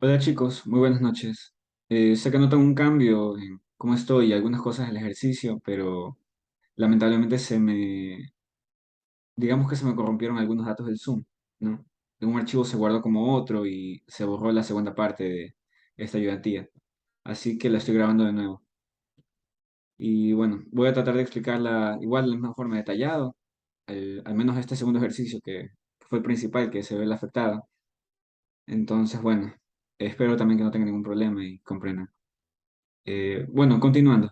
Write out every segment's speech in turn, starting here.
Hola chicos, muy buenas noches. Sé que notan un cambio en cómo estoy y algunas cosas del ejercicio, pero lamentablemente digamos que se me corrompieron algunos datos del Zoom, ¿no? Un archivo se guardó como otro y se borró la segunda parte de esta ayudantía. Así que la estoy grabando de nuevo. Y bueno, voy a tratar de explicarla igual de la misma forma detallado, al menos este segundo ejercicio que fue el principal que se ve el afectado. Entonces, bueno, espero también que no tengan ningún problema y comprendan. Bueno, continuando.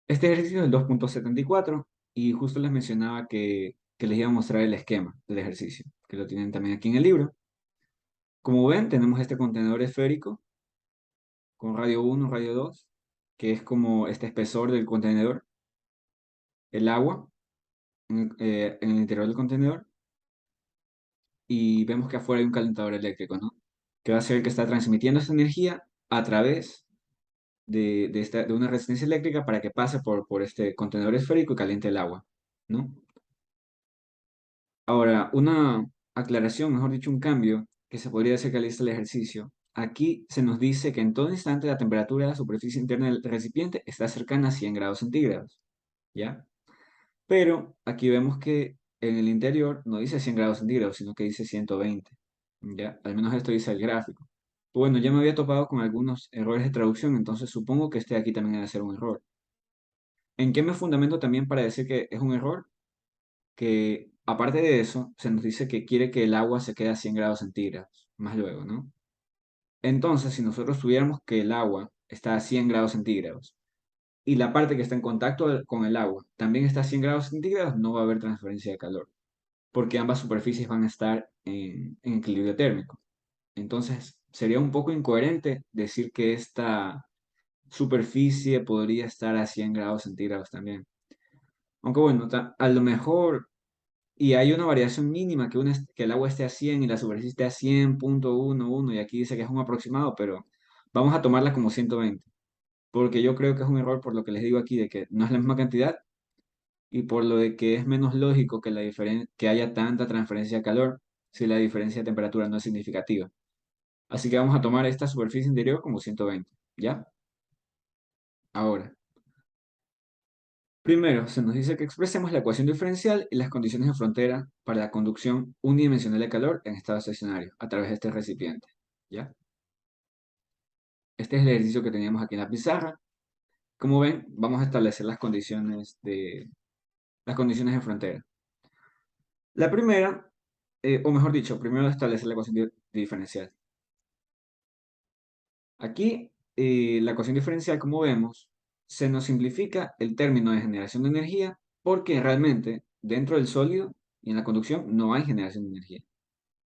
Este ejercicio es el 2.74 y justo les mencionaba que les iba a mostrar el esquema del ejercicio, que lo tienen también aquí en el libro. Como ven, tenemos este contenedor esférico con radio 1, radio 2, que es como este espesor del contenedor, el agua en el interior del contenedor, y vemos que afuera hay un calentador eléctrico, ¿no? Que va a ser el que está transmitiendo esa energía a través de una resistencia eléctrica para que pase por este contenedor esférico y caliente el agua, ¿no? Ahora, una aclaración, mejor dicho, un cambio que se podría hacer que al el ejercicio. Aquí se nos dice que en todo instante la temperatura de la superficie interna del recipiente está cercana a 100 grados centígrados, ¿ya? Pero aquí vemos que en el interior no dice 100 grados centígrados, sino que dice 120, ¿ya? Al menos esto dice el gráfico. Bueno, ya me había topado con algunos errores de traducción, entonces supongo que este de aquí también debe ser un error. ¿En qué me fundamento también para decir que es un error? Que aparte de eso, se nos dice que quiere que el agua se quede a 100 grados centígrados, más luego, ¿no? Entonces, si nosotros tuviéramos que el agua está a 100 grados centígrados y la parte que está en contacto con el agua también está a 100 grados centígrados, no va a haber transferencia de calor, porque ambas superficies van a estar en equilibrio térmico. Entonces, sería un poco incoherente decir que esta superficie podría estar a 100 grados centígrados también. Aunque bueno, a lo mejor. Y hay una variación mínima que el agua esté a 100 y la superficie esté a 100.11 y aquí dice que es un aproximado, pero vamos a tomarla como 120 porque yo creo que es un error por lo que les digo aquí de que no es la misma cantidad y por lo de que es menos lógico que, que haya tanta transferencia de calor si la diferencia de temperatura no es significativa. Así que vamos a tomar esta superficie interior como 120, ¿ya? Ahora, primero se nos dice que expresemos la ecuación diferencial y las condiciones de frontera para la conducción unidimensional de calor en estado estacionario a través de este recipiente, ¿ya? Este es el ejercicio que teníamos aquí en la pizarra. Como ven, vamos a establecer las condiciones de frontera. La primera, o mejor dicho, primero establecer la ecuación diferencial. Aquí, la ecuación diferencial, como vemos, se nos simplifica el término de generación de energía porque realmente dentro del sólido y en la conducción no hay generación de energía,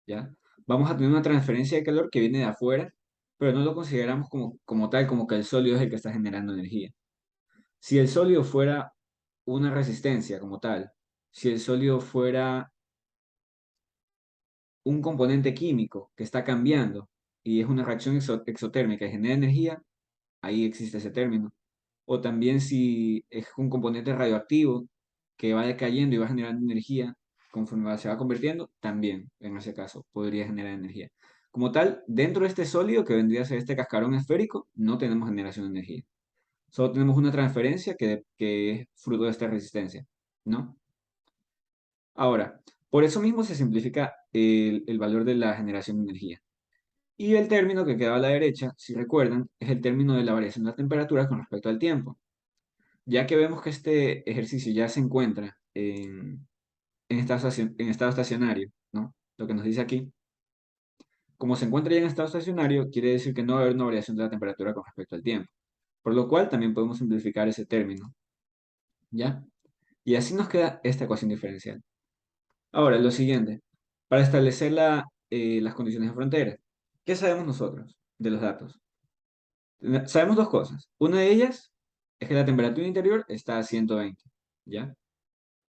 ¿ya? Vamos a tener una transferencia de calor que viene de afuera, pero no lo consideramos como tal, como que el sólido es el que está generando energía. Si el sólido fuera una resistencia como tal, si el sólido fuera un componente químico que está cambiando y es una reacción exotérmica y genera energía, ahí existe ese término. O también si es un componente radioactivo que va decayendo y va generando energía conforme se va convirtiendo, también en ese caso podría generar energía. Como tal, dentro de este sólido que vendría a ser este cascarón esférico, no tenemos generación de energía. Solo tenemos una transferencia que es fruto de esta resistencia, ¿no? Ahora, por eso mismo se simplifica el valor de la generación de energía. Y el término que queda a la derecha, si recuerdan, es el término de la variación de la temperatura con respecto al tiempo. Ya que vemos que este ejercicio ya se encuentra en estado estacionario, ¿no? Lo que nos dice aquí, como se encuentra ya en estado estacionario, quiere decir que no va a haber una variación de la temperatura con respecto al tiempo. Por lo cual también podemos simplificar ese término, ¿ya? Y así nos queda esta ecuación diferencial. Ahora, lo siguiente, para establecer las condiciones de frontera, ¿qué sabemos nosotros de los datos? Sabemos dos cosas. Una de ellas es que la temperatura interior está a 120, ¿ya?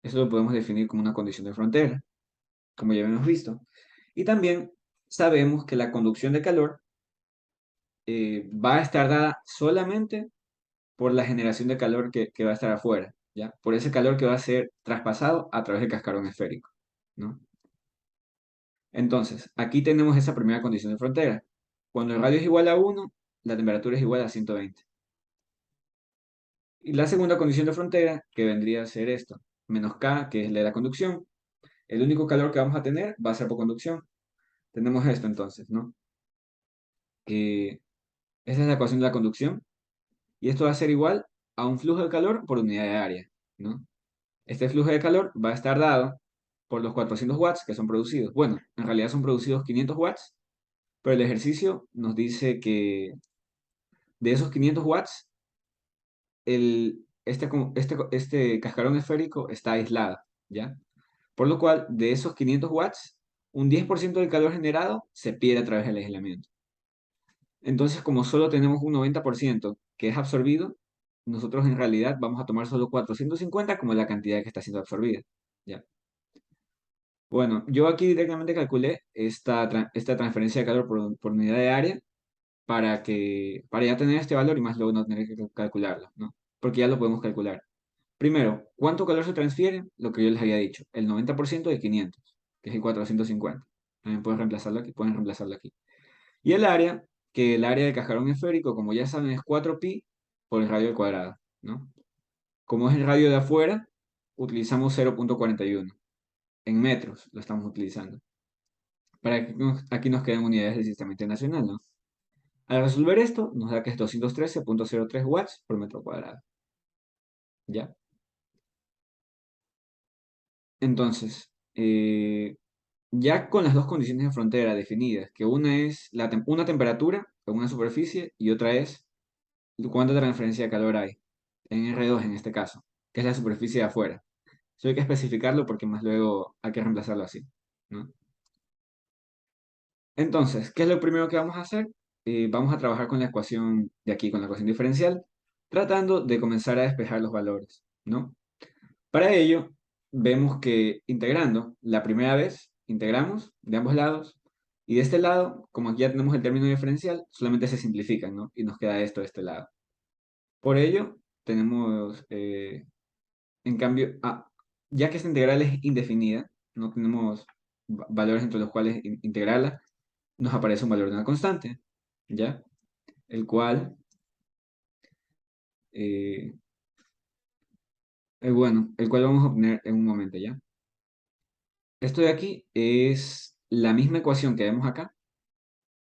Eso lo podemos definir como una condición de frontera, como ya hemos visto. Y también sabemos que la conducción de calor va a estar dada solamente por la generación de calor que va a estar afuera, ¿ya? Por ese calor que va a ser traspasado a través del cascarón esférico, ¿no? Entonces, aquí tenemos esa primera condición de frontera. Cuando el radio es igual a 1, la temperatura es igual a 120. Y la segunda condición de frontera, que vendría a ser esto, menos K, que es la de la conducción. El único calor que vamos a tener va a ser por conducción. Tenemos esto entonces, ¿no? Que esa es la ecuación de la conducción. Y esto va a ser igual a un flujo de calor por unidad de área, ¿no? Este flujo de calor va a estar dado por los 400 watts que son producidos. Bueno, en realidad son producidos 500 watts, pero el ejercicio nos dice que de esos 500 watts, este cascarón esférico está aislado, ¿ya? Por lo cual, de esos 500 watts, un 10% del calor generado se pierde a través del aislamiento. Entonces, como solo tenemos un 90% que es absorbido, nosotros en realidad vamos a tomar solo 450 como la cantidad que está siendo absorbida, ¿ya? Bueno, yo aquí directamente calculé esta transferencia de calor por unidad de área para ya tener este valor y más luego no tener que calcularlo, ¿no? Porque ya lo podemos calcular. Primero, ¿cuánto calor se transfiere? Lo que yo les había dicho, el 90% de 500, que es el 450. También pueden reemplazarlo aquí. Y el área, que el área del cascarón esférico, como ya saben, es 4pi por el radio al cuadrado, ¿no? Como es el radio de afuera, utilizamos 0,41. En metros lo estamos utilizando. Para que aquí nos queden unidades del sistema internacional, ¿no? Al resolver esto, nos da que es 213,03 watts por metro cuadrado. ¿Ya? Entonces, ya con las dos condiciones de frontera definidas, que una es una temperatura en una superficie y otra es cuánta transferencia de calor hay, en R2 en este caso, que es la superficie de afuera. Eso hay que especificarlo porque más luego hay que reemplazarlo así, ¿no? Entonces, ¿qué es lo primero que vamos a hacer? Vamos a trabajar con la ecuación de aquí, con la ecuación diferencial, tratando de comenzar a despejar los valores, ¿no? Para ello, vemos que integrando la primera vez, integramos de ambos lados, y de este lado, como aquí ya tenemos el término diferencial, solamente se simplifican, ¿no? Y nos queda esto de este lado. Por ello, tenemos, en cambio, ya que esta integral es indefinida, no tenemos valores entre los cuales integrarla, nos aparece un valor de una constante, ¿ya? El cual, eh, bueno, el cual vamos a obtener en un momento, ¿ya? Esto de aquí es la misma ecuación que vemos acá,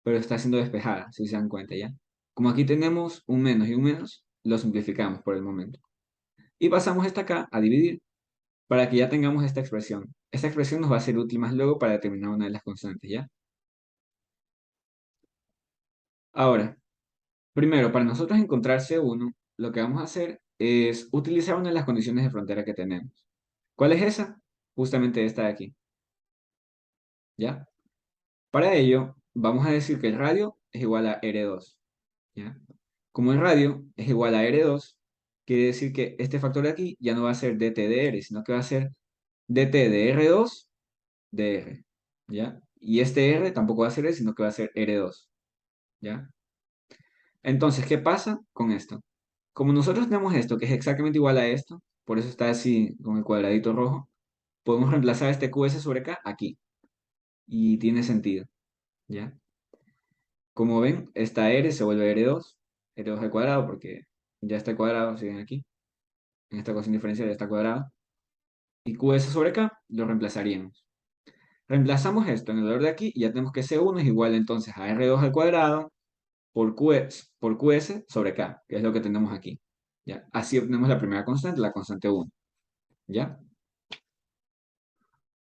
pero está siendo despejada, si se dan cuenta, ¿ya? Como aquí tenemos un menos y un menos, lo simplificamos por el momento. Y pasamos esta acá a dividir para que ya tengamos esta expresión. Esta expresión nos va a ser útil más luego para determinar una de las constantes, ¿ya? Ahora, primero, para nosotros encontrar C1, lo que vamos a hacer es utilizar una de las condiciones de frontera que tenemos. ¿Cuál es esa? Justamente esta de aquí, ¿ya? Para ello, vamos a decir que el radio es igual a R2, ¿ya? Como el radio es igual a R2, quiere decir que este factor de aquí ya no va a ser dt de R, sino que va a ser dt de R2 de R, ¿ya? Y este R tampoco va a ser R, sino que va a ser R2, ¿ya? Entonces, ¿qué pasa con esto? Como nosotros tenemos esto, que es exactamente igual a esto, por eso está así con el cuadradito rojo, podemos reemplazar este QS sobre K aquí, y tiene sentido, ¿ya? Como ven, esta R se vuelve R2 al cuadrado, porque ya está cuadrado, siguen aquí. En esta ecuación diferencial ya está cuadrado. Y QS sobre K lo reemplazaríamos. Reemplazamos esto en el valor de aquí y ya tenemos que C1 es igual entonces a R2 al cuadrado por QS sobre K, que es lo que tenemos aquí. ¿Ya? Así obtenemos la primera constante, la constante 1. ¿Ya?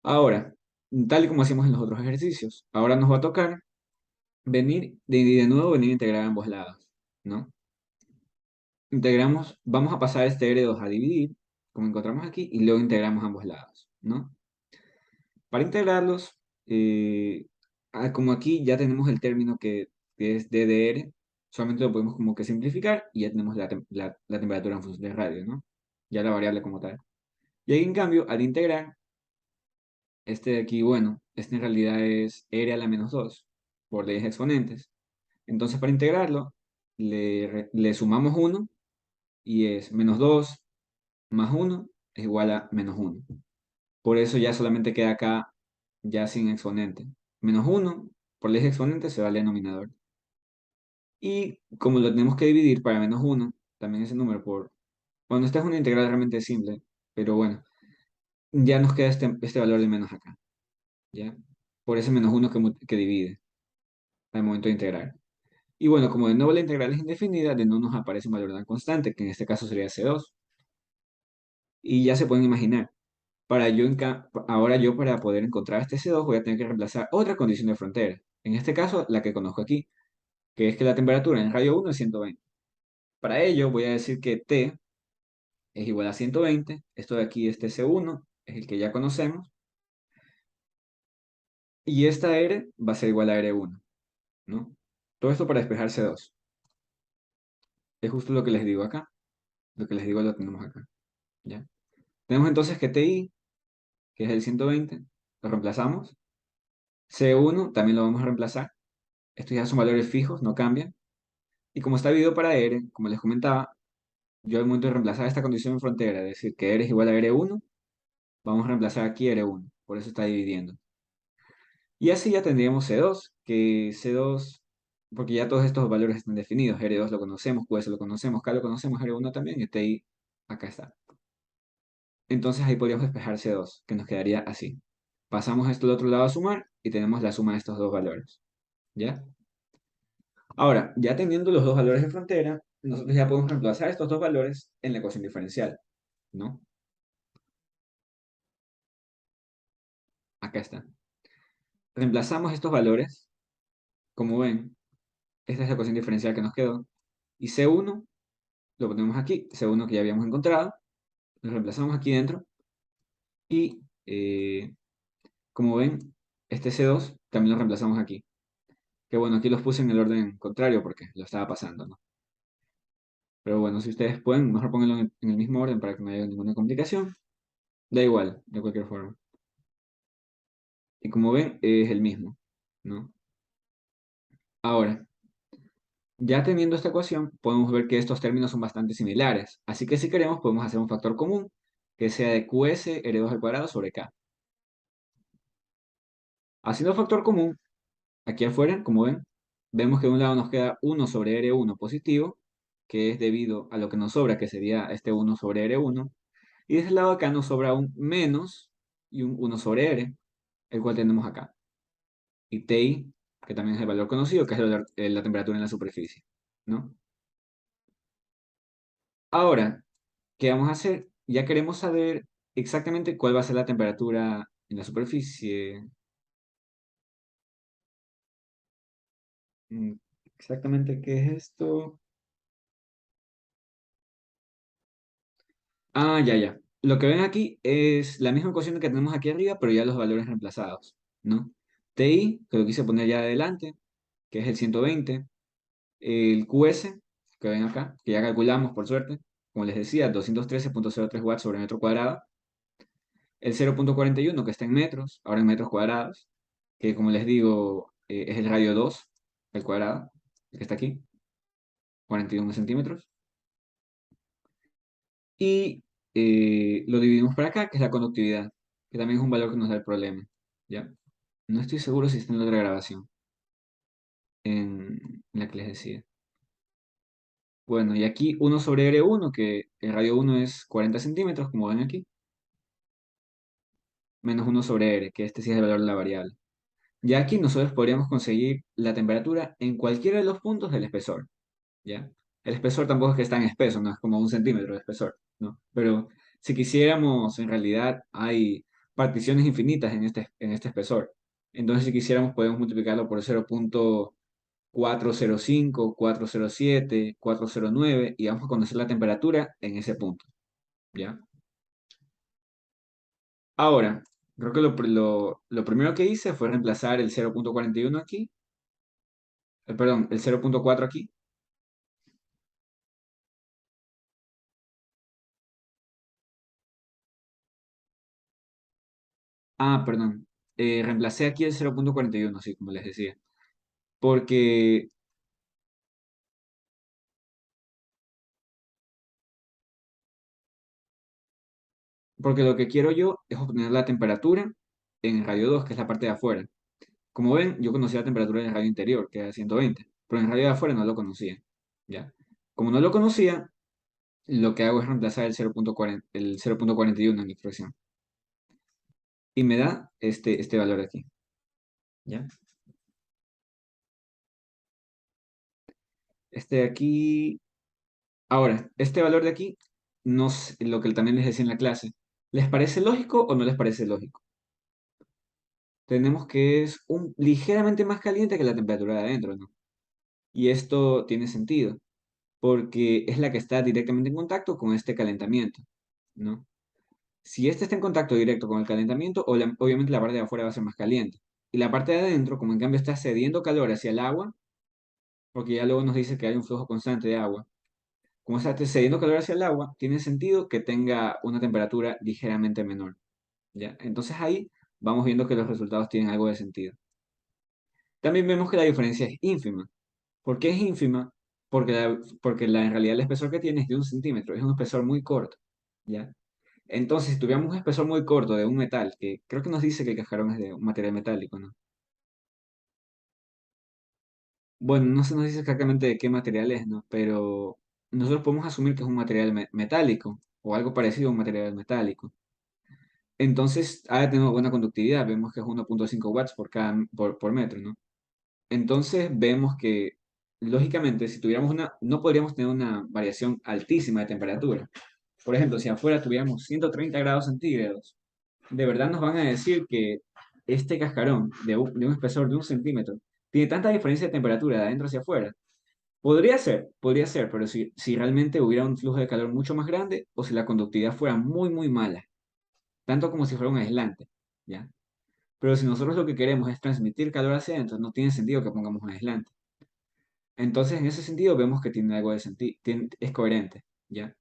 Ahora, tal y como hacíamos en los otros ejercicios, ahora nos va a tocar venir de nuevo venir a integrar ambos lados, ¿no? Integramos, vamos a pasar este R2 a dividir, como encontramos aquí, y luego integramos ambos lados, ¿no? Para integrarlos, como aquí ya tenemos el término que es DDR, solamente lo podemos como que simplificar y ya tenemos la temperatura en función del radio, ¿no? Ya la variable como tal. Y ahí en cambio, al integrar, este de aquí, bueno, este en realidad es R a la menos 2 por leyes exponentes. Entonces para integrarlo, le sumamos 1 y es menos 2 más 1 es igual a menos 1. Por eso ya solamente queda acá ya sin exponente. Menos uno por ley de exponente se va al denominador. Y como lo tenemos que dividir para menos uno, también ese número por... Bueno, esta es una integral realmente simple, pero bueno, ya nos queda este valor de menos acá, ¿ya? Por ese menos uno que divide al momento de integrar. Y bueno, como de nuevo la integral es indefinida, de nuevo nos aparece un valor de una constante, que en este caso sería C2. Y ya se pueden imaginar, ahora yo para poder encontrar este C2 voy a tener que reemplazar otra condición de frontera. En este caso, la que conozco aquí, que es que la temperatura en el radio 1 es 120. Para ello voy a decir que T es igual a 120. Esto de aquí, este C1, es el que ya conocemos. Y esta R va a ser igual a R1, ¿no? Todo esto para despejar C2. Es justo lo que les digo acá. Lo que les digo lo tenemos acá, ¿ya? Tenemos entonces que TI, que es el 120, lo reemplazamos. C1 también lo vamos a reemplazar. Estos ya son valores fijos, no cambian. Y como está dividido para R, como les comentaba, yo al momento de reemplazar esta condición en frontera, es decir, que R es igual a R1, vamos a reemplazar aquí R1. Por eso está dividiendo. Y así ya tendríamos C2, que C2, porque ya todos estos valores están definidos. R2 lo conocemos, QS lo conocemos, K lo conocemos, R1 también, y TI acá está. Entonces ahí podríamos despejar C2, que nos quedaría así. Pasamos esto al otro lado a sumar y tenemos la suma de estos dos valores. ¿Ya? Ahora, ya teniendo los dos valores de frontera, nosotros ya podemos reemplazar estos dos valores en la ecuación diferencial, ¿no? Acá está. Reemplazamos estos valores, como ven, esta es la ecuación diferencial que nos quedó, y C1 lo ponemos aquí, C1 que ya habíamos encontrado, lo reemplazamos aquí dentro, y como ven, este C2 también lo reemplazamos aquí. Que bueno, aquí los puse en el orden contrario porque lo estaba pasando, ¿no? Pero bueno, si ustedes pueden, mejor pónganlo en el mismo orden para que no haya ninguna complicación. Da igual, de cualquier forma. Y como ven, es el mismo, ¿no? Ahora, ya teniendo esta ecuación, podemos ver que estos términos son bastante similares. Así que si queremos, podemos hacer un factor común que sea de QS R2 al cuadrado sobre K. Haciendo factor común, aquí afuera, como ven, vemos que de un lado nos queda 1 sobre R1 positivo, que es debido a lo que nos sobra, que sería este 1 sobre R1. Y de este lado acá nos sobra un menos y un 1 sobre R, el cual tenemos acá. Y Ti, que también es el valor conocido, que es la temperatura en la superficie, ¿no? Ahora, ¿qué vamos a hacer? Ya queremos saber exactamente cuál va a ser la temperatura en la superficie. Mm, Exactamente, ¿qué es esto? Ah, ya, ya. Lo que ven aquí es la misma ecuación que tenemos aquí arriba, pero ya los valores reemplazados, ¿no? Ti, que lo quise poner ya adelante, que es el 120. El QS, que ven acá, que ya calculamos por suerte, como les decía, 213,03 watts sobre metro cuadrado. El 0,41 que está en metros, ahora en metros cuadrados, que como les digo, es el radio 2 al cuadrado, el que está aquí, 41 centímetros. Y lo dividimos para acá, que es la conductividad, que también es un valor que nos da el problema. ¿Ya? No estoy seguro si está en la otra grabación, en la que les decía. Bueno, y aquí 1 sobre R1, que el radio 1 es 40 centímetros, como ven aquí, menos 1 sobre R, que este sí es el valor de la variable. Ya aquí nosotros podríamos conseguir la temperatura en cualquiera de los puntos del espesor, ¿ya? El espesor tampoco es que es tan espeso, no es como 1 centímetro de espesor, ¿no? Pero si quisiéramos, en realidad hay particiones infinitas en este espesor. Entonces, si quisiéramos, podemos multiplicarlo por 0,405, 407, 409 y vamos a conocer la temperatura en ese punto, ¿ya? Ahora, creo que lo primero que hice fue reemplazar el 0,41 aquí, perdón, el 0,4 aquí. Ah, perdón. Reemplacé aquí el 0,41, sí, como les decía. Porque, porque lo que quiero yo es obtener la temperatura en el radio 2, que es la parte de afuera. Como ven, yo conocía la temperatura del radio interior, que era 120, pero en el radio de afuera no lo conocía, ¿ya? Como no lo conocía, lo que hago es reemplazar el 0,41 en la expresión. Y me da este valor de aquí, ¿ya? Este de aquí. Ahora, este valor de aquí, no sé, lo que también les decía en la clase, ¿les parece lógico o no les parece lógico? Tenemos que es ligeramente más caliente que la temperatura de adentro, ¿no? Y esto tiene sentido, porque es la que está directamente en contacto con este calentamiento, ¿no? Si este está en contacto directo con el calentamiento, obviamente la parte de afuera va a ser más caliente. Y la parte de adentro, como en cambio está cediendo calor hacia el agua, porque ya luego nos dice que hay un flujo constante de agua, como está cediendo calor hacia el agua, tiene sentido que tenga una temperatura ligeramente menor, ¿ya? Entonces ahí vamos viendo que los resultados tienen algo de sentido. También vemos que la diferencia es ínfima. ¿Por qué es ínfima? Porque en realidad el espesor que tiene es de 1 centímetro, es un espesor muy corto, ¿ya? Entonces, si tuviéramos un espesor muy corto de un metal, que creo que nos dice que el cascarón es de un material metálico, ¿no? Bueno, no se nos dice exactamente de qué material es, ¿no? Pero nosotros podemos asumir que es un material metálico o algo parecido a un material metálico. Entonces, ha tenido buena conductividad, vemos que es 1,5 watts por metro, ¿no? Entonces, vemos que, lógicamente, si tuviéramos no podríamos tener una variación altísima de temperatura. Por ejemplo, si afuera tuviéramos 130 grados centígrados, de verdad nos van a decir que este cascarón de un espesor de 1 centímetro tiene tanta diferencia de temperatura de adentro hacia afuera. Podría ser, pero si realmente hubiera un flujo de calor mucho más grande o si la conductividad fuera muy, muy mala, tanto como si fuera un aislante, ¿ya? Pero si nosotros lo que queremos es transmitir calor hacia adentro, no tiene sentido que pongamos un aislante. Entonces, en ese sentido, vemos que tiene algo de sentido, es coherente, ¿ya?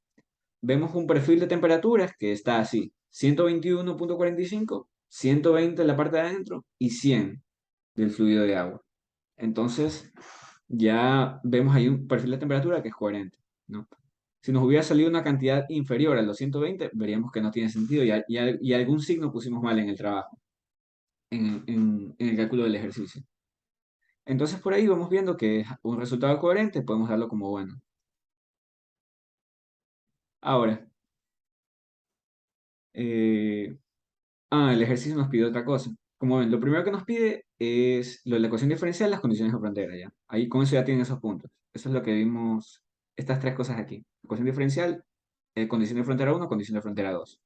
Vemos un perfil de temperaturas que está así, 121,45, 120 en la parte de adentro y 100 del fluido de agua. Entonces, ya vemos ahí un perfil de temperatura que es coherente, ¿no? Si nos hubiera salido una cantidad inferior a los 120, veríamos que no tiene sentido y algún signo pusimos mal en el trabajo, en el cálculo del ejercicio. Entonces, por ahí vamos viendo que es un resultado coherente, podemos darlo como bueno. Ahora, eh, el ejercicio nos pide otra cosa. Como ven, lo primero que nos pide es lo de la ecuación diferencial, las condiciones de frontera, ¿ya? Ahí con eso ya tienen esos puntos. Eso es lo que vimos, estas tres cosas aquí. Ecuación diferencial, condición de frontera uno, condición de frontera 2.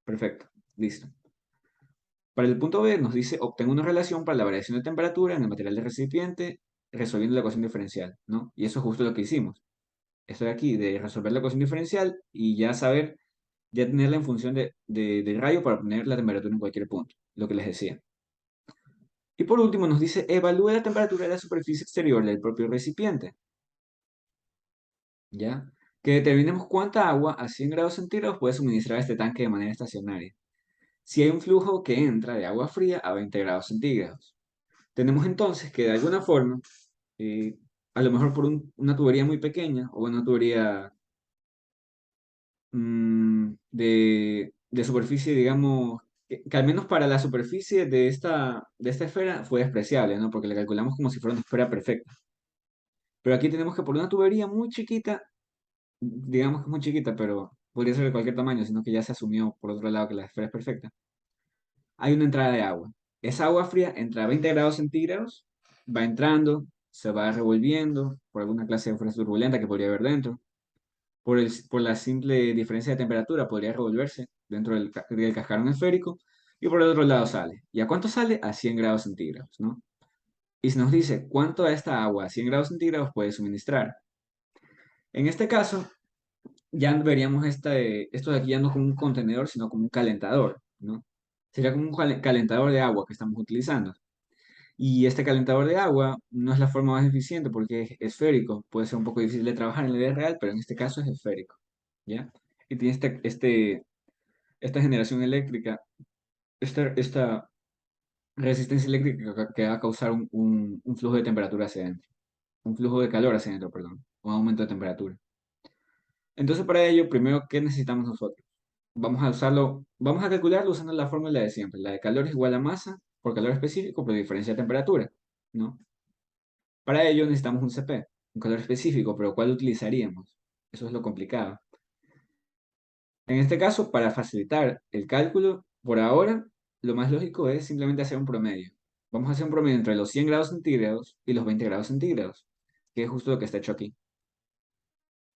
Perfecto, listo. Para el punto B nos dice, obtenga una relación para la variación de temperatura en el material del recipiente resolviendo la ecuación diferencial, ¿no? Y eso es justo lo que hicimos. Esto de aquí, de resolver la ecuación diferencial y ya saber, ya tenerla en función del rayo para obtener la temperatura en cualquier punto, lo que les decía. Y por último nos dice, evalúe la temperatura de la superficie exterior del propio recipiente, ¿ya? Que determinemos cuánta agua a 100 grados centígrados puede suministrar este tanque de manera estacionaria. Si hay un flujo que entra de agua fría a 20 grados centígrados. Tenemos entonces que de alguna forma, eh, a lo mejor por una tubería muy pequeña o una tubería de superficie, digamos, que al menos para la superficie de esta esfera fue despreciable, ¿no? Porque le calculamos como si fuera una esfera perfecta. Pero aquí tenemos que por una tubería muy chiquita, digamos que es muy chiquita, pero podría ser de cualquier tamaño, sino que ya se asumió por otro lado que la esfera es perfecta. Hay una entrada de agua. Esa agua fría entra a 20 grados centígrados, va entrando, se va revolviendo por alguna clase de fuerza turbulenta que podría haber dentro. Por la simple diferencia de temperatura podría revolverse dentro del cascarón esférico y por el otro lado sale. ¿Y a cuánto sale? A 100 grados centígrados, ¿no? Y se nos dice cuánto de esta agua a 100 grados centígrados puede suministrar. En este caso, ya veríamos esto de aquí ya no como un contenedor, sino como un calentador, ¿no? Sería como un calentador de agua que estamos utilizando. Y este calentador de agua no es la forma más eficiente porque es esférico. Puede ser un poco difícil de trabajar en la vida real, pero en este caso es esférico, ¿ya? Y tiene esta generación eléctrica, esta resistencia eléctrica que va a causar un flujo de temperatura hacia adentro, un flujo de calor hacia adentro, perdón, un aumento de temperatura. Entonces, para ello, primero, ¿qué necesitamos nosotros? Vamos a calcularlo usando la fórmula de siempre. La de calor es igual a masa por calor específico por diferencia de temperatura, ¿no? Para ello necesitamos un CP, un calor específico, pero ¿cuál utilizaríamos? Eso es lo complicado. En este caso, para facilitar el cálculo, por ahora, lo más lógico es simplemente hacer un promedio. Vamos a hacer un promedio entre los 100 grados centígrados y los 20 grados centígrados, que es justo lo que está hecho aquí.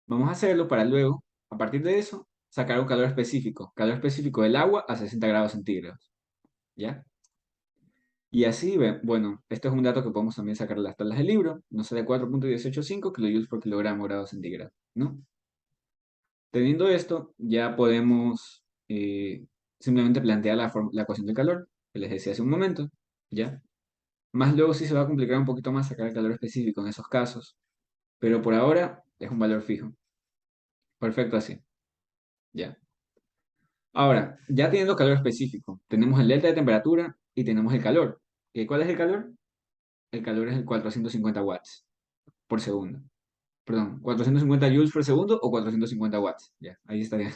Vamos a hacerlo para luego, a partir de eso, sacar un calor específico del agua a 60 grados centígrados, ¿ya? Y así, bueno, esto es un dato que podemos también sacar de las tablas del libro, nos sale 4,185 kilojoules por kilogramo grado centígrado, ¿no? Teniendo esto, ya podemos simplemente plantear la ecuación del calor, que les decía hace un momento, ¿ya? Más luego sí se va a complicar un poquito más sacar el calor específico en esos casos, pero por ahora es un valor fijo. Perfecto así, ¿ya? Ahora, ya teniendo calor específico, tenemos el delta de temperatura y tenemos el calor. ¿Cuál es el calor? El calor es el 450 watts por segundo. Perdón, 450 joules por segundo o 450 watts. Ya, ahí estaría.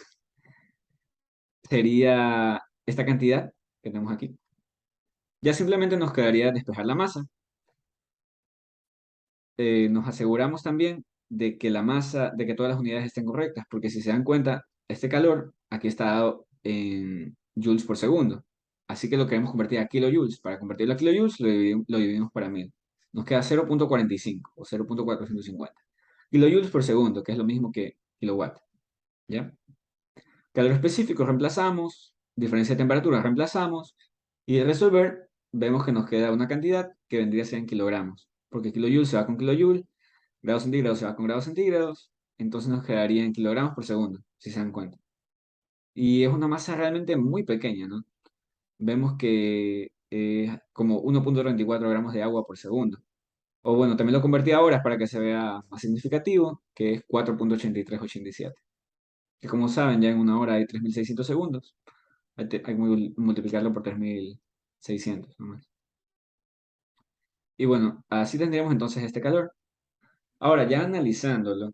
Sería esta cantidad que tenemos aquí. Ya simplemente nos quedaría despejar la masa. Nos aseguramos también de que la masa, de que todas las unidades estén correctas, porque si se dan cuenta, este calor aquí está dado en joules por segundo. Así que lo queremos convertir a kilojoules. Para convertirlo a kilojoules lo dividimos para 1000. Nos queda 0,45 o 0,450 kilojoules por segundo, que es lo mismo que kilowatt. ¿Ya? Calor específico reemplazamos, diferencia de temperatura reemplazamos, y al resolver vemos que nos queda una cantidad que vendría a ser en kilogramos, porque kilojoule se va con kilojoule, grados centígrados se va con grados centígrados, entonces nos quedaría en kilogramos por segundo, si se dan cuenta. Y es una masa realmente muy pequeña, ¿no? Vemos que es como 1,34 gramos de agua por segundo. O bueno, también lo convertí a horas para que se vea más significativo, que es 4,8387. Que como saben, ya en una hora hay 3600 segundos. Hay que multiplicarlo por 3600 nomás. Y bueno, así tendríamos entonces este calor. Ahora, ya analizándolo,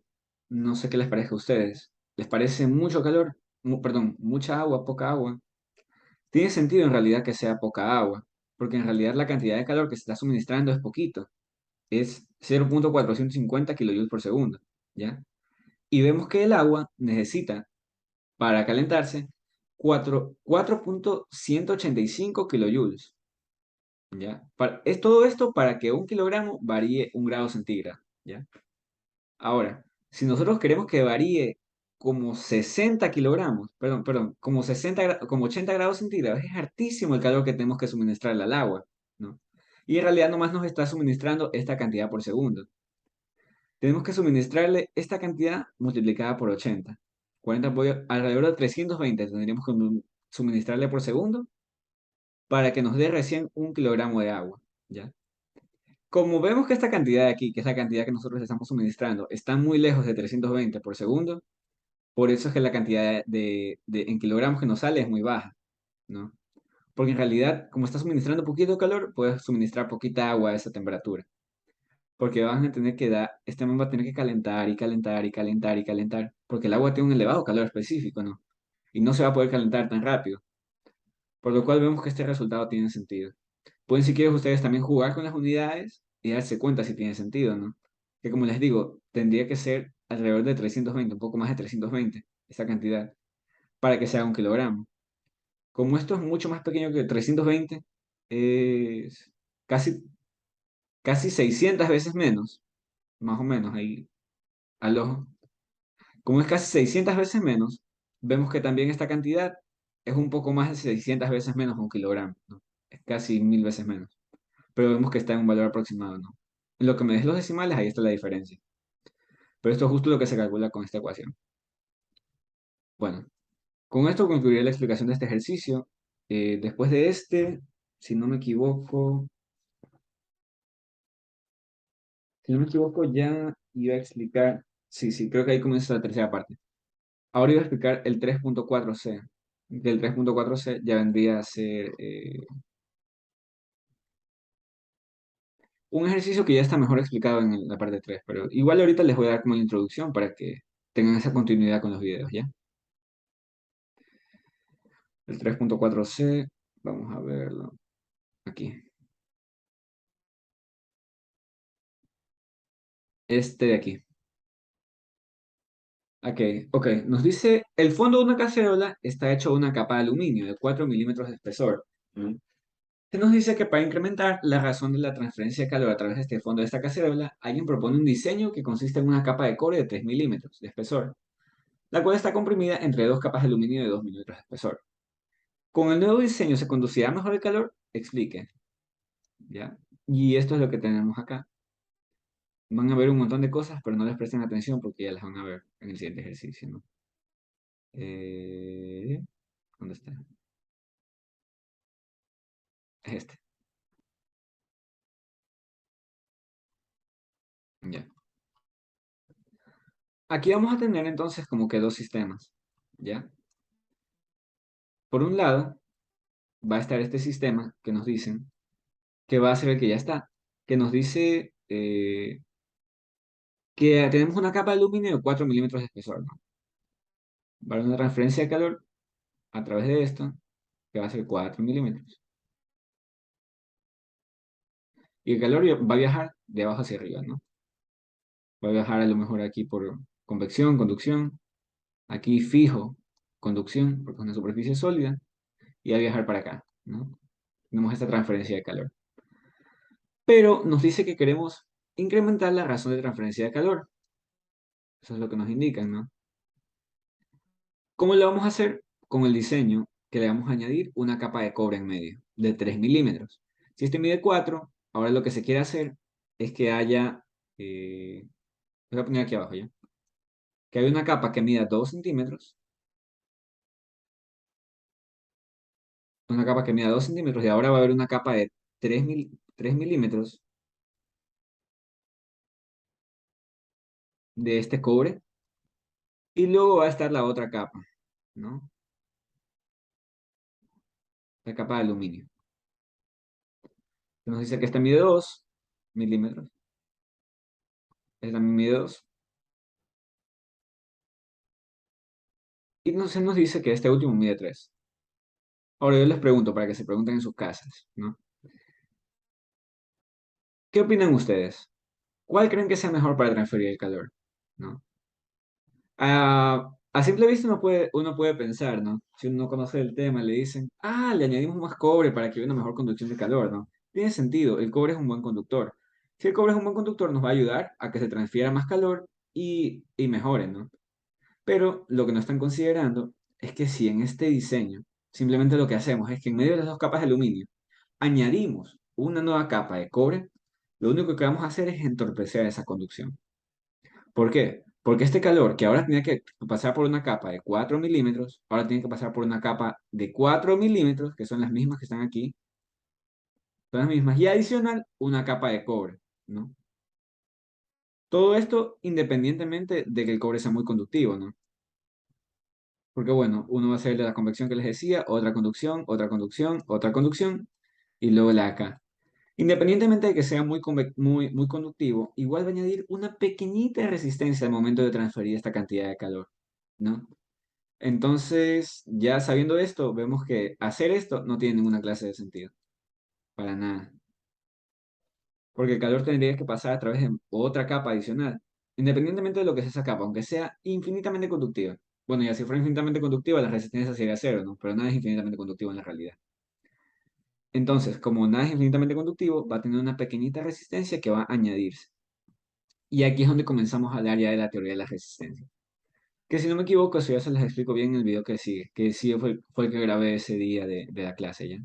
no sé qué les parece a ustedes. ¿Les parece mucho calor? Perdón, mucha agua, poca agua. Tiene sentido en realidad que sea poca agua, porque en realidad la cantidad de calor que se está suministrando es poquito. Es 0,450 kilojoules por segundo, ¿ya? Y vemos que el agua necesita, para calentarse, 4,185 kilojoules. ¿Ya? Es todo esto para que un kilogramo varíe un grado centígrado, ¿ya? Ahora, si nosotros queremos que varíe como 60 kilogramos, como como 80 grados centígrados, es hartísimo el calor que tenemos que suministrarle al agua, ¿no? Y en realidad nomás nos está suministrando esta cantidad por segundo. Tenemos que suministrarle esta cantidad multiplicada por 80. Alrededor de 320 tendríamos que suministrarle por segundo para que nos dé recién un kilogramo de agua, ¿ya? Como vemos que esta cantidad de aquí, que es la cantidad que nosotros estamos suministrando, está muy lejos de 320 por segundo, por eso es que la cantidad en kilogramos que nos sale es muy baja, ¿no? Porque en realidad, como está suministrando poquito calor, puedes suministrar poquita agua a esa temperatura. Porque van a tener que dar, este man va a tener que calentar y calentar y calentar y calentar, porque el agua tiene un elevado calor específico, ¿no? Y no se va a poder calentar tan rápido. Por lo cual vemos que este resultado tiene sentido. Pueden, si quieren, ustedes también jugar con las unidades y darse cuenta si tiene sentido, ¿no? Que como les digo, tendría que ser alrededor de 320, un poco más de 320, esa cantidad, para que sea un kilogramo. Como esto es mucho más pequeño que 320, es casi, casi 600 veces menos, más o menos, ahí al ojo. Como es casi 600 veces menos, vemos que también esta cantidad es un poco más de 600 veces menos que un kilogramo, ¿no? Es casi 1000 veces menos. Pero vemos que está en un valor aproximado, ¿no? En lo que me des los decimales, ahí está la diferencia. Pero esto es justo lo que se calcula con esta ecuación. Bueno, con esto concluiré la explicación de este ejercicio. Después de este, si no me equivoco, si no me equivoco, ya iba a explicar, sí, sí, creo que ahí comienza la tercera parte. Ahora iba a explicar el 3,4C. Del 3,4C ya vendría a ser un ejercicio que ya está mejor explicado en la parte 3, pero igual ahorita les voy a dar como la introducción para que tengan esa continuidad con los videos, ¿ya? El 3,4C, vamos a verlo. aquí, este de aquí. Ok, ok, nos dice, el fondo de una cacerola está hecho de una capa de aluminio de 4 milímetros de espesor. ¿No? Se nos dice que para incrementar la razón de la transferencia de calor a través de este fondo de esta cacerola, alguien propone un diseño que consiste en una capa de cobre de 3 milímetros de espesor, la cual está comprimida entre dos capas de aluminio de 2 milímetros de espesor. Con el nuevo diseño se conducirá mejor el calor, explique, ¿ya? Y esto es lo que tenemos acá. Van a ver un montón de cosas, pero no les presten atención porque ya las van a ver en el siguiente ejercicio, ¿no? Eh, ¿Dónde está? Es este. Ya. Aquí vamos a tener entonces como que dos sistemas, ¿ya? Por un lado, va a estar este sistema que nos dicen que va a ser el que ya está, que nos dice que tenemos una capa de aluminio de 4 milímetros de espesor, ¿no? Va a haber una transferencia de calor a través de esto, que va a ser 4 milímetros. Y el calor va a viajar de abajo hacia arriba, ¿no? Va a viajar a lo mejor aquí por convección, conducción, aquí fijo, conducción, porque es una superficie sólida, y va a viajar para acá, ¿no? Tenemos esta transferencia de calor. Pero nos dice que queremos incrementar la razón de transferencia de calor. Eso es lo que nos indican, ¿no? ¿Cómo lo vamos a hacer? Con el diseño que le vamos a añadir una capa de cobre en medio, de 3 milímetros. Si este mide 4, ahora lo que se quiere hacer es que haya, voy a poner aquí abajo ya, que haya una capa que mida 2 centímetros, una capa que mida 2 centímetros, y ahora va a haber una capa de 3 milímetros de este cobre, y luego va a estar la otra capa, ¿no? La capa de aluminio. Nos dice que esta mide 2 milímetros, esta también mide 2, y se nos dice que este último mide 3. Ahora yo les pregunto para que se pregunten en sus casas, ¿no? ¿Qué opinan ustedes? ¿Cuál creen que sea mejor para transferir el calor? ¿No? A simple vista uno puede pensar, ¿no? Si uno no conoce el tema, le dicen, le añadimos más cobre para que haya una mejor conducción de calor, ¿no? Tiene sentido, el cobre es un buen conductor. Si el cobre es un buen conductor, nos va a ayudar a que se transfiera más calor y mejore, ¿no? Pero lo que no están considerando es que si en este diseño simplemente lo que hacemos es que en medio de las dos capas de aluminio añadimos una nueva capa de cobre, lo único que vamos a hacer es entorpecer esa conducción. ¿Por qué? Porque este calor que ahora tenía que pasar por una capa de 4 milímetros, ahora tiene que pasar por una capa de 4 milímetros, que son las mismas que están aquí, son las mismas, y adicional una capa de cobre, ¿no? Todo esto independientemente de que el cobre sea muy conductivo, ¿no? Porque bueno, uno va a hacer la convección que les decía, otra conducción, otra conducción, otra conducción, y luego la de acá. Independientemente de que sea muy conductivo, igual va a añadir una pequeñita resistencia al momento de transferir esta cantidad de calor, ¿no? Entonces, ya sabiendo esto, vemos que hacer esto no tiene ninguna clase de sentido, para nada. Porque el calor tendría que pasar a través de otra capa adicional, independientemente de lo que sea esa capa, aunque sea infinitamente conductiva. Bueno, ya si fuera infinitamente conductiva, la resistencia sería cero, ¿no? Pero nada es infinitamente conductivo en la realidad. Entonces, como nada es infinitamente conductivo, va a tener una pequeñita resistencia que va a añadirse. Y aquí es donde comenzamos a hablar ya de la teoría de la resistencia. Que si no me equivoco, eso ya se les explico bien en el video que sigue, que sí fue el que grabé ese día de la clase ya.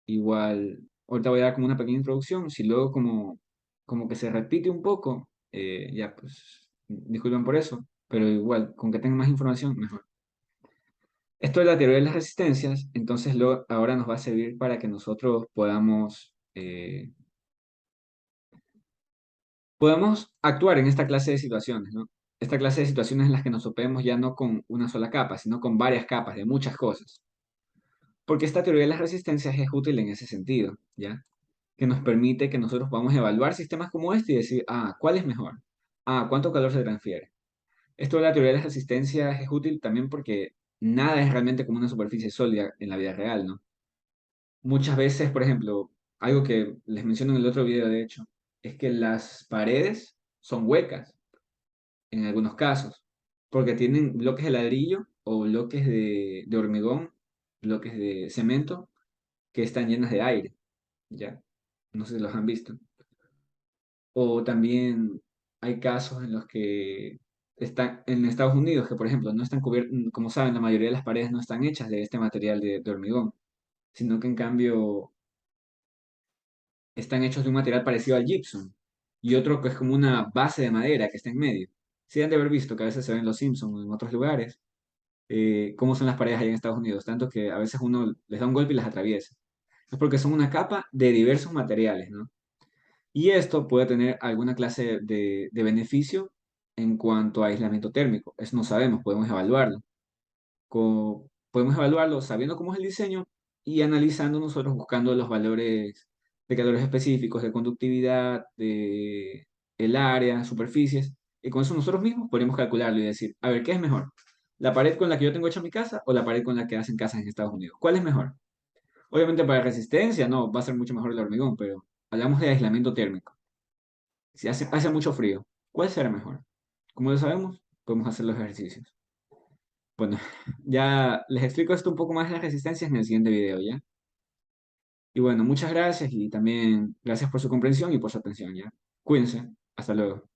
Igual, ahorita voy a dar como una pequeña introducción, si luego como que se repite un poco, ya pues disculpen por eso, pero igual, con que tengan más información, mejor. Esto es la teoría de las resistencias, entonces ahora nos va a servir para que nosotros podamos actuar en esta clase de situaciones, ¿no? Esta clase de situaciones en las que nos topemos ya no con una sola capa, sino con varias capas de muchas cosas. Porque esta teoría de las resistencias es útil en ese sentido, ¿ya? Que nos permite que nosotros podamos evaluar sistemas como este y decir, ¿cuál es mejor? ¿Cuánto calor se transfiere? Esto de la teoría de las resistencias es útil también porque nada es realmente como una superficie sólida en la vida real, ¿no? Muchas veces, por ejemplo, algo que les menciono en el otro video, de hecho, es que las paredes son huecas en algunos casos, porque tienen bloques de ladrillo o bloques de hormigón, bloques de cemento que están llenas de aire, ¿ya? No sé si los han visto. O también hay casos en los que están en Estados Unidos, que por ejemplo no están cubiertos, como saben, la mayoría de las paredes no están hechas de este material de hormigón, sino que en cambio están hechos de un material parecido al gypsum y otro que es como una base de madera que está en medio. Sí han de haber visto que a veces se ven los Simpsons o en otros lugares, cómo son las paredes allá en Estados Unidos, tanto que a veces uno les da un golpe y las atraviesa. Es porque son una capa de diversos materiales, ¿no? Y esto puede tener alguna clase de beneficio en cuanto a aislamiento térmico. Eso no sabemos, podemos evaluarlo. Podemos evaluarlo sabiendo cómo es el diseño y analizando nosotros buscando los valores de calores específicos, de conductividad, de el área, superficies. Y con eso nosotros mismos podemos calcularlo y decir, a ver, ¿qué es mejor? ¿La pared con la que yo tengo hecha mi casa o la pared con la que hacen casas en Estados Unidos? ¿Cuál es mejor? Obviamente para resistencia, no, va a ser mucho mejor el hormigón, pero hablamos de aislamiento térmico. Si hace mucho frío, ¿cuál será mejor? Como lo sabemos, podemos hacer los ejercicios. Bueno, ya les explico esto un poco más las resistencias en el siguiente video, ¿ya? Y bueno, muchas gracias y también gracias por su comprensión y por su atención, ¿ya? Cuídense. Hasta luego.